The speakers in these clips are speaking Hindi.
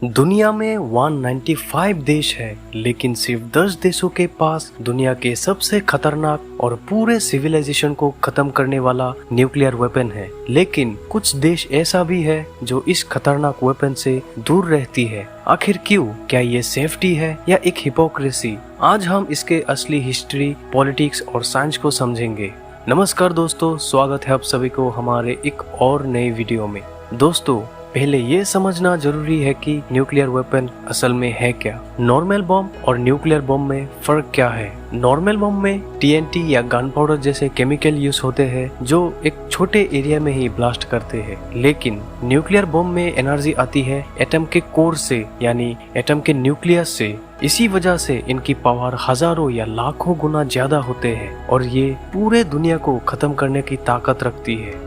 दुनिया में 195 देश है, लेकिन सिर्फ 10 देशों के पास दुनिया के सबसे खतरनाक और पूरे सिविलाइजेशन को खत्म करने वाला न्यूक्लियर वेपन है। लेकिन कुछ देश ऐसा भी है जो इस खतरनाक वेपन से दूर रहती है। आखिर क्यों? क्या ये सेफ्टी है या एक हिपोक्रेसी? आज हम इसके असली हिस्ट्री, पॉलिटिक्स और साइंस को समझेंगे। नमस्कार दोस्तों, स्वागत है आप सभी को हमारे एक और नए वीडियो में। दोस्तों, पहले ये समझना जरूरी है कि न्यूक्लियर वेपन असल में है क्या। नॉर्मल बॉम्ब और न्यूक्लियर बॉम्ब में फर्क क्या है? नॉर्मल बॉम्ब में टीएनटी या गन पाउडर जैसे केमिकल यूज होते हैं जो एक छोटे एरिया में ही ब्लास्ट करते हैं, लेकिन न्यूक्लियर बॉम्ब में एनर्जी आती है एटम के कोर से, यानी एटम के न्यूक्लियस से। इसी वजह से इनकी पावर हजारों या लाखों गुना ज्यादा होते हैं और ये पूरे दुनिया को खत्म करने की ताकत रखती है।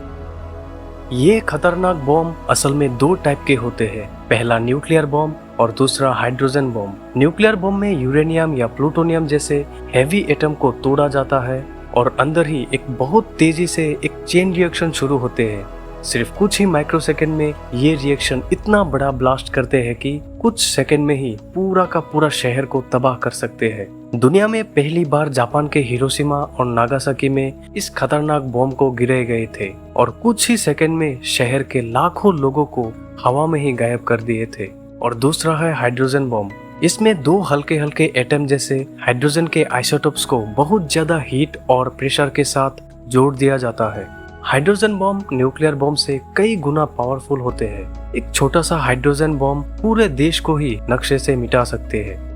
ये खतरनाक बॉम्ब असल में दो टाइप के होते हैं, पहला न्यूक्लियर बॉम्ब और दूसरा हाइड्रोजन बॉम्ब। न्यूक्लियर बॉम्ब में यूरेनियम या प्लूटोनियम जैसे हैवी एटम को तोड़ा जाता है और अंदर ही एक बहुत तेजी से एक चेन रिएक्शन शुरू होते हैं। सिर्फ कुछ ही माइक्रोसेकंड में ये रिएक्शन इतना बड़ा ब्लास्ट करते हैं कि कुछ सेकंड में ही पूरा का पूरा शहर को तबाह कर सकते हैं। दुनिया में पहली बार जापान के हिरोशिमा और नागासाकी में इस खतरनाक बॉम्ब को गिरे गए थे और कुछ ही सेकंड में शहर के लाखों लोगों को हवा में ही गायब कर दिए थे। और दूसरा है हाइड्रोजन बॉम्ब। इसमें दो हल्के हल्के एटम जैसे हाइड्रोजन के आइसोटोप्स को बहुत ज्यादा हीट और प्रेशर के साथ जोड़ दिया जाता है। हाइड्रोजन बॉम्ब न्यूक्लियर बॉम्ब से कई गुना पावरफुल होते हैं। एक छोटा सा हाइड्रोजन बॉम्ब पूरे देश को ही नक्शे से मिटा सकते हैं।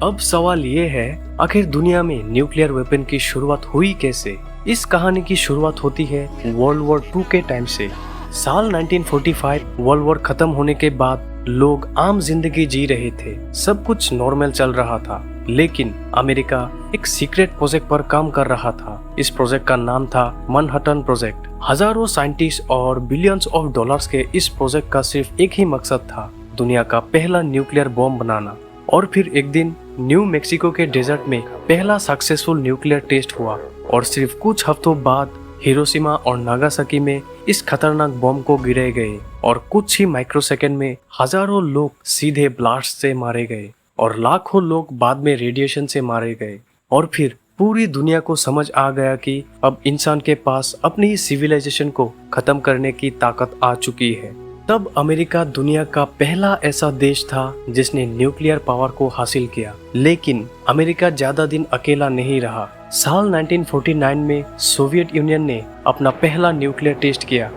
अब सवाल ये है, आखिर दुनिया में न्यूक्लियर वेपन की शुरुआत हुई कैसे? इस कहानी की शुरुआत होती है वर्ल्ड वॉर 2 के टाइम से। साल 1945 वर्ल्ड वॉर खत्म होने के बाद लोग आम जिंदगी जी रहे थे, सब कुछ नॉर्मल चल रहा था। लेकिन अमेरिका एक सीक्रेट प्रोजेक्ट पर काम कर रहा था। इस प्रोजेक्ट का नाम था मैनहट्टन प्रोजेक्ट। हजारों साइंटिस्ट और बिलियंस ऑफ डॉलर्स के इस प्रोजेक्ट का सिर्फ एक ही मकसद था, दुनिया का पहला न्यूक्लियर बॉम्ब बनाना। और फिर एक दिन न्यू मैक्सिको के डेजर्ट में पहला सक्सेसफुल न्यूक्लियर टेस्ट हुआ और सिर्फ कुछ हफ्तों बाद हिरोशिमा और नागासाकी में इस खतरनाक बॉम्ब को गिरे गए और कुछ ही माइक्रोसेकंड में हजारों लोग सीधे ब्लास्ट से मारे गए और लाखों लोग बाद में रेडिएशन से मारे गए। और फिर पूरी दुनिया को समझ आ गया कि अब इंसान के पास अपनी ही सिविलाइजेशन को खत्म करने की ताकत आ चुकी है। तब अमेरिका दुनिया का पहला ऐसा देश था जिसने न्यूक्लियर पावर को हासिल किया। लेकिन अमेरिका ज्यादा दिन अकेला नहीं रहा। साल 1949 में सोवियत यूनियन ने अपना पहला न्यूक्लियर टेस्ट किया।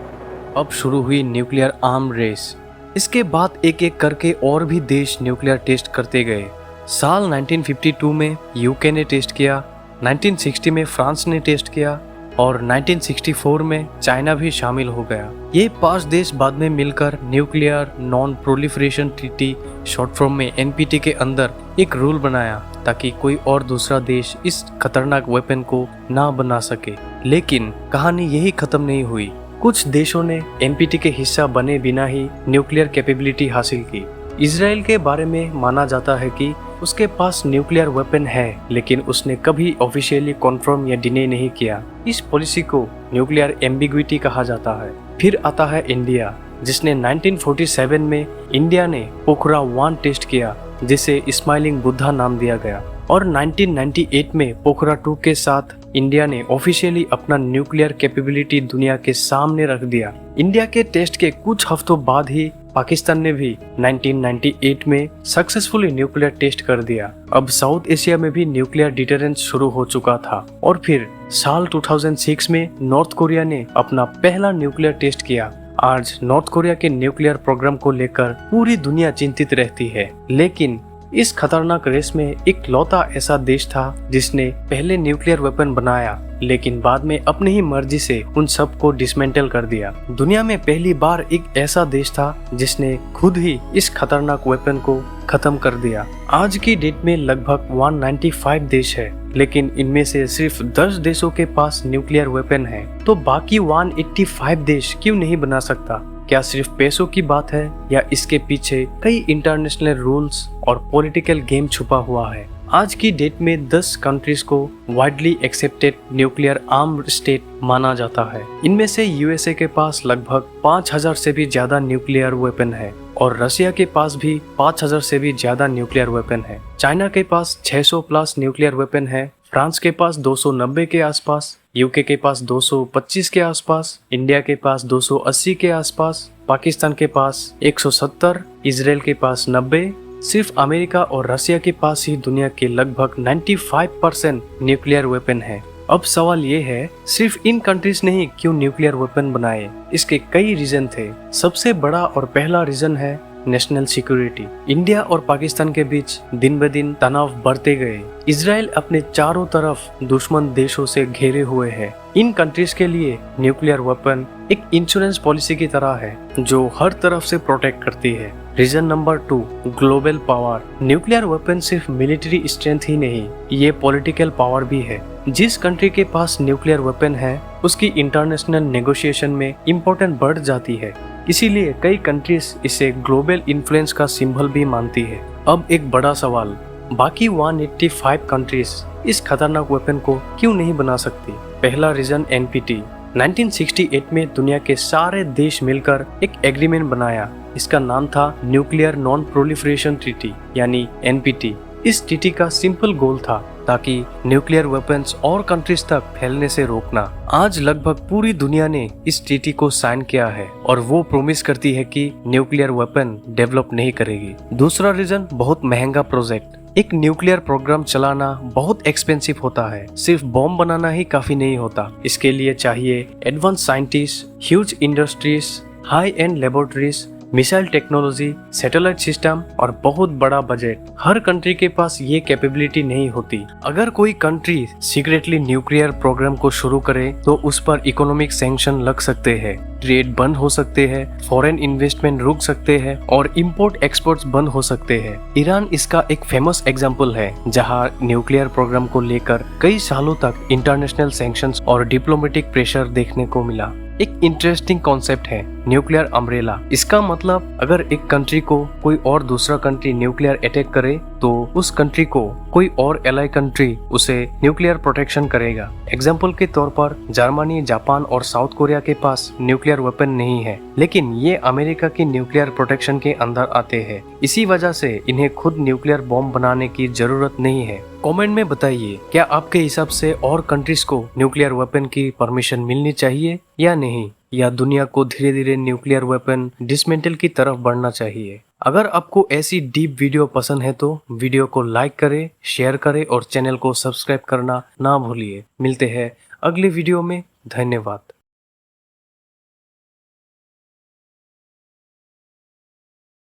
अब शुरू हुई न्यूक्लियर आर्म रेस। इसके बाद एक एक करके और भी देश न्यूक्लियर टेस्ट करते गए। साल 1952 में यूके ने टेस्ट किया, 1960 में फ्रांस ने टेस्ट किया और 1964 में चाइना भी शामिल हो गया। ये 5 देश बाद में मिलकर nuclear non proliferation treaty, short form में एनपीटी के अंदर एक रूल बनाया ताकि कोई और दूसरा देश इस खतरनाक वेपन को ना बना सके। लेकिन कहानी यही खत्म नहीं हुई। कुछ देशों ने एनपीटी के हिस्सा बने बिना ही न्यूक्लियर कैपेबिलिटी हासिल की। इजराइल के बारे में माना जाता है कि उसके पास न्यूक्लियर वेपन है, लेकिन उसने कभी ऑफिशियली कॉन्फर्म या डिने नहीं किया। इस पॉलिसी को न्यूक्लियर एम्बिग्विटी कहा जाता है। फिर आता है इंडिया, जिसने 1947 में इंडिया ने पोखरा 1 टेस्ट किया, जिसे स्माइलिंग बुद्धा नाम दिया गया। और 1998 में पोखरा 2 के साथ इंडिया ने ऑफिशियली अपना न्यूक्लियर कैपेबिलिटी दुनिया के सामने रख दिया। इंडिया के टेस्ट के कुछ हफ्तों बाद ही पाकिस्तान ने भी 1998 में सक्सेसफुली न्यूक्लियर टेस्ट कर दिया। अब साउथ एशिया में भी न्यूक्लियर डिटरेंस शुरू हो चुका था। और फिर साल 2006 में नॉर्थ कोरिया ने अपना पहला न्यूक्लियर टेस्ट किया। आज नॉर्थ कोरिया के न्यूक्लियर प्रोग्राम को लेकर पूरी दुनिया चिंतित रहती है। लेकिन इस खतरनाक रेस में एक लौता ऐसा देश था जिसने पहले न्यूक्लियर वेपन बनाया, लेकिन बाद में अपनी ही मर्जी से उन सब को डिसमेंटल कर दिया। दुनिया में पहली बार एक ऐसा देश था जिसने खुद ही इस खतरनाक वेपन को खत्म कर दिया। आज की डेट में लगभग 195 देश है, लेकिन इनमें से सिर्फ 10 देशों के पास न्यूक्लियर वेपन है। तो बाकी 185 देश क्यों नहीं बना सकता? क्या सिर्फ पैसों की बात है या इसके पीछे कई इंटरनेशनल रूल्स और पॉलिटिकल गेम छुपा हुआ है? आज की डेट में 10 कंट्रीज को widely accepted nuclear armed state माना जाता है। इनमें से यूएसए के पास लगभग 5000 से भी ज्यादा न्यूक्लियर वेपन है और रशिया के पास भी 5000 से भी ज्यादा न्यूक्लियर वेपन है। चाइना के पास 600 प्लस न्यूक्लियर वेपन है। फ्रांस के पास 290 के आसपास, यूके के पास 225 के आसपास, इंडिया के पास 280 के आसपास, पाकिस्तान के पास 170, इजराइल के पास 90। सिर्फ अमेरिका और रशिया के पास ही दुनिया के लगभग 95% न्यूक्लियर वेपन है। अब सवाल ये है, सिर्फ इन कंट्रीज ने ही क्यों न्यूक्लियर वेपन बनाए? इसके कई रीजन थे। सबसे बड़ा और पहला रीजन है नेशनल सिक्योरिटी। इंडिया और पाकिस्तान के बीच दिन ब दिन तनाव बढ़ते गए। इजराइल अपने चारों तरफ दुश्मन देशों से घेरे हुए है। इन कंट्रीज के लिए न्यूक्लियर वेपन एक इंश्योरेंस पॉलिसी की तरह है जो हर तरफ से प्रोटेक्ट करती है। Reason number 2, global power. Nuclear weapon सिर्फ मिलिट्री स्ट्रेंथ ही नहीं, ये पॉलिटिकल पावर भी है। जिस कंट्री के पास न्यूक्लियर वेपन है उसकी इंटरनेशनल नेगोशिएशन में इम्पोर्टेंट बढ़ जाती है। इसीलिए कई कंट्रीज इसे ग्लोबल इन्फ्लुएंस का सिंबल भी मानती है। अब एक बड़ा सवाल, बाकी 185 कंट्रीज इस खतरनाक वेपन को क्यों नहीं बना सकती? पहला रीजन एनपीटी। 1968 में दुनिया के सारे देश मिलकर एक एग्रीमेंट बनाया। इसका नाम था न्यूक्लियर नॉन प्रोलिफरेशन ट्रीटी यानी एनपीटी। इस ट्रीटी का सिंपल गोल था ताकि न्यूक्लियर वेपन्स और कंट्रीज तक फैलने से रोकना। आज लगभग पूरी दुनिया ने इस ट्रीटी को साइन किया है और वो प्रॉमिस करती है कि न्यूक्लियर वेपन डेवलप नहीं करेगी। दूसरा रीजन, बहुत महंगा प्रोजेक्ट। एक न्यूक्लियर प्रोग्राम चलाना बहुत एक्सपेंसिव होता है। सिर्फ बॉम्ब बनाना ही काफी नहीं होता, इसके लिए चाहिए advance scientist, huge industries, high and laboratories, missile technology, satellite system और बहुत बड़ा बजट। हर कंट्री के पास ये कैपेबिलिटी नहीं होती। अगर कोई कंट्री सीक्रेटली न्यूक्लियर प्रोग्राम को शुरू करे तो उस पर इकोनॉमिक सैंक्शन लग सकते हैं, ट्रेड बंद हो सकते हैं, फॉरेन इन्वेस्टमेंट रुक सकते हैं और इंपोर्ट एक्सपोर्ट्स बंद हो सकते हैं। ईरान इसका एक फेमस एग्जांपल है, जहां न्यूक्लियर प्रोग्राम को लेकर कई सालों तक इंटरनेशनल सैंक्शंस और डिप्लोमेटिक प्रेशर देखने को मिला। एक इंटरेस्टिंग कॉन्सेप्ट है न्यूक्लियर अम्ब्रेला। इसका मतलब अगर एक कंट्री को कोई और दूसरा कंट्री न्यूक्लियर अटैक करे तो उस कंट्री को कोई और एलाई कंट्री उसे न्यूक्लियर प्रोटेक्शन करेगा। एग्जाम्पल के तौर पर जर्मनी, जापान और साउथ कोरिया के पास न्यूक्लियर वेपन नहीं है, लेकिन ये अमेरिका की न्यूक्लियर प्रोटेक्शन के अंदर आते हैं। इसी वजह से इन्हें खुद न्यूक्लियर बॉम्ब बनाने की जरूरत नहीं है। कमेंट में बताइए, क्या आपके हिसाब से और कंट्रीज को न्यूक्लियर वेपन की परमिशन मिलनी चाहिए या नहीं, या दुनिया को धीरे धीरे न्यूक्लियर वेपन डिसमेंटल की तरफ बढ़ना चाहिए? अगर आपको ऐसी डीप वीडियो पसंद है तो वीडियो को लाइक करें, शेयर करें और चैनल को सब्सक्राइब करना ना भूलिए। मिलते हैं अगली वीडियो में। धन्यवाद।